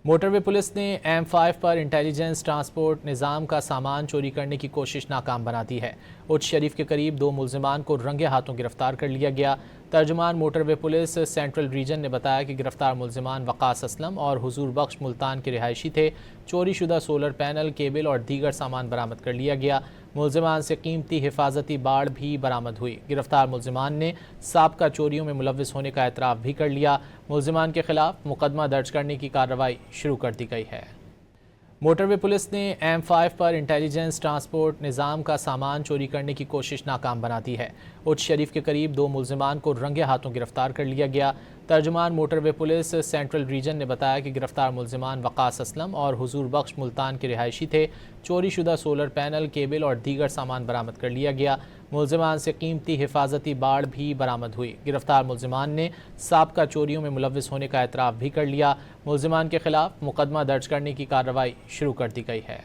Motor وے police نے M5 پر intelligence transport نظام کا سامان چوری کرنے کی کوشش ناکام بنا دی ہے۔ اچ شریف کے قریب 2 ملزمان کو رنگے ہاتھوں گرفتار کر لیا گیا۔ ترجمان موٹر وے پولیس سینٹرل ریجن نے بتایا کہ گرفتار ملزمان وقاص اسلم اور حضور بخش ملتان کے رہائشی تھے۔ چوری شدہ سولر پینل، کیبل اور دیگر سامان برآمد کر لیا گیا۔ ملزمان سے قیمتی حفاظتی باڑ بھی برآمد ہوئی۔ گرفتار ملزمان نے سابقہ چوریوں میں ملوث ہونے کا اعتراف بھی کر لیا۔ ملزمان کے خلاف مقدمہ درج کرنے کی کارروائی شروع کر دی گئی ہے۔ موٹر وے پولیس نے M5 پر انٹیلیجنس ٹرانسپورٹ نظام کا سامان چوری کرنے کی کوشش ناکام بنا دی ہے۔ اچ شریف کے قریب 2 ملزمان کو رنگے ہاتھوں گرفتار کر لیا گیا۔ ترجمان موٹر وے پولیس سینٹرل ریجن نے بتایا کہ گرفتار ملزمان وقاص اسلم اور حضور بخش ملتان کے رہائشی تھے۔ چوری شدہ سولر پینل، کیبل اور دیگر سامان برآمد کر لیا گیا۔ ملزمان سے قیمتی حفاظتی باڑ بھی برآمد ہوئی۔ گرفتار ملزمان نے سابقہ چوریوں میں ملوث ہونے کا اعتراف بھی کر لیا۔ ملزمان کے خلاف مقدمہ درج کرنے کی کارروائی شروع کر دی گئی ہے۔